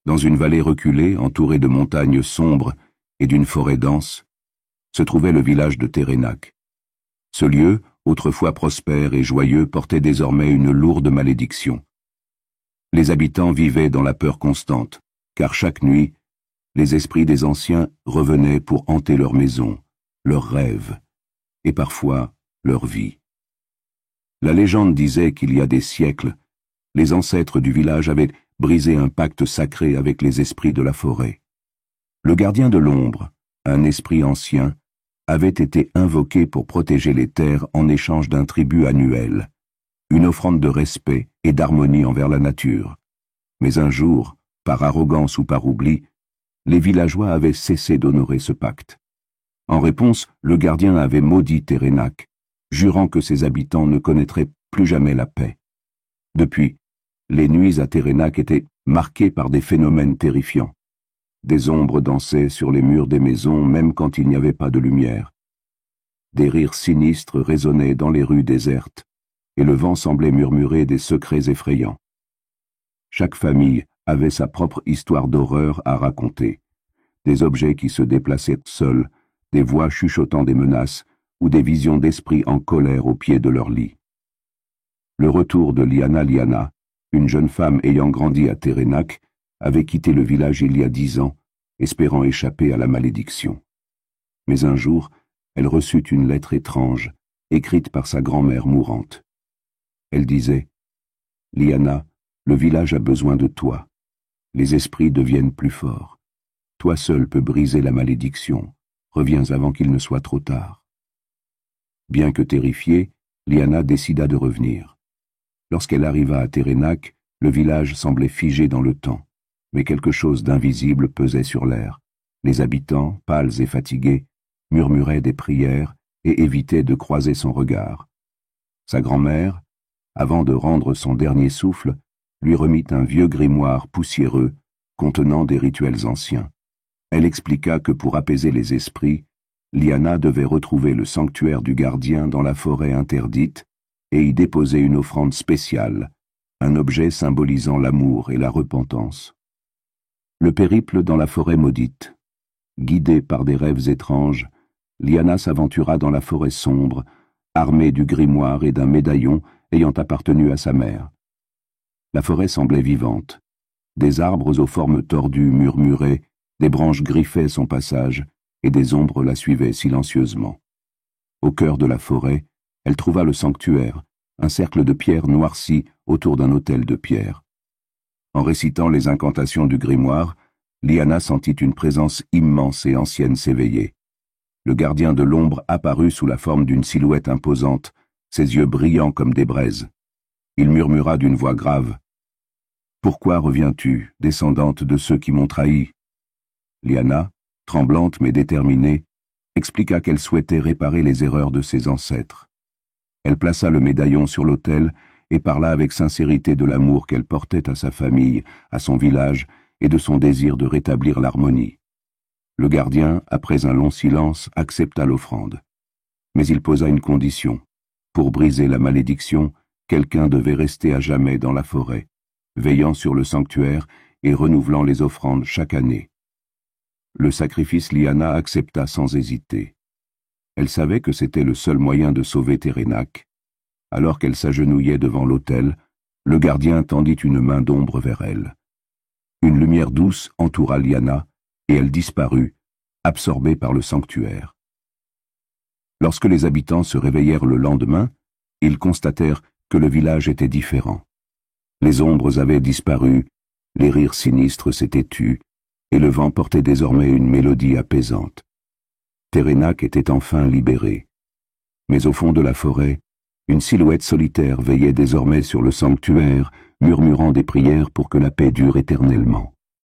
Dans une vallée reculée, entourée de montagnes sombres et d'une forêt dense, se trouvait le village de Térénac. Ce lieu, autrefois prospère et joyeux, portait désormais une lourde malédiction. Les habitants vivaient dans la peur constante, car chaque nuit, les esprits des anciens revenaient pour hanter leurs maisons, leurs rêves, et parfois leur vie. La légende disait qu'il y a des siècles, les ancêtres du village avaient brisé un pacte sacré avec les esprits de la forêt. Le gardien de l'ombre, un esprit ancien, avait été invoqué pour protéger les terres en échange d'un tribut annuel, une offrande de respect et d'harmonie envers la nature. Mais un jour, par arrogance ou par oubli, les villageois avaient cessé d'honorer ce pacte. En réponse, le gardien avait maudit Térénac, jurant que ses habitants ne connaîtraient plus jamais la paix. Depuis, les nuits à Térénac étaient marquées par des phénomènes terrifiants. Des ombres dansaient sur les murs des maisons même quand il n'y avait pas de lumière. Des rires sinistres résonnaient dans les rues désertes, et le vent semblait murmurer des secrets effrayants. Chaque famille avait sa propre histoire d'horreur à raconter, des objets qui se déplaçaient seuls, des voix chuchotant des menaces ou des visions d'esprits en colère au pied de leur lit. Le retour de Liana, une jeune femme ayant grandi à Térénac, avait quitté le village il y a 10 ans, espérant échapper à la malédiction. Mais un jour, elle reçut une lettre étrange, écrite par sa grand-mère mourante. Elle disait « Liana, le village a besoin de toi. Les esprits deviennent plus forts. Toi seul peux briser la malédiction. Reviens avant qu'il ne soit trop tard. » Bien que terrifiée, Liana décida de revenir. Lorsqu'elle arriva à Térénac, le village semblait figé dans le temps, mais quelque chose d'invisible pesait sur l'air. Les habitants, pâles et fatigués, murmuraient des prières et évitaient de croiser son regard. Sa grand-mère, avant de rendre son dernier souffle, lui remit un vieux grimoire poussiéreux contenant des rituels anciens. Elle expliqua que pour apaiser les esprits, Liana devait retrouver le sanctuaire du gardien dans la forêt interdite et y déposer une offrande spéciale, un objet symbolisant l'amour et la repentance. Le périple dans la forêt maudite. Guidée par des rêves étranges, Liana s'aventura dans la forêt sombre, armée du grimoire et d'un médaillon ayant appartenu à sa mère. La forêt semblait vivante. Des arbres aux formes tordues murmuraient, des branches griffaient son passage, et des ombres la suivaient silencieusement. Au cœur de la forêt, elle trouva le sanctuaire, un cercle de pierres noircies autour d'un autel de pierre. En récitant les incantations du grimoire, Liana sentit une présence immense et ancienne s'éveiller. Le gardien de l'ombre apparut sous la forme d'une silhouette imposante, ses yeux brillants comme des braises. Il murmura d'une voix grave. « Pourquoi reviens-tu, descendante de ceux qui m'ont trahi ?» Liana, tremblante mais déterminée, expliqua qu'elle souhaitait réparer les erreurs de ses ancêtres. Elle plaça le médaillon sur l'autel et parla avec sincérité de l'amour qu'elle portait à sa famille, à son village et de son désir de rétablir l'harmonie. Le gardien, après un long silence, accepta l'offrande. Mais il posa une condition. Pour briser la malédiction, quelqu'un devait rester à jamais dans la forêt, veillant sur le sanctuaire et renouvelant les offrandes chaque année. Le sacrifice Liana accepta sans hésiter. Elle savait que c'était le seul moyen de sauver Térénac. Alors qu'elle s'agenouillait devant l'autel, le gardien tendit une main d'ombre vers elle. Une lumière douce entoura Liana, et elle disparut, absorbée par le sanctuaire. Lorsque les habitants se réveillèrent le lendemain, ils constatèrent que le village était différent. Les ombres avaient disparu, les rires sinistres s'étaient tus, et le vent portait désormais une mélodie apaisante. Térénac était enfin libéré. Mais au fond de la forêt, une silhouette solitaire veillait désormais sur le sanctuaire, murmurant des prières pour que la paix dure éternellement.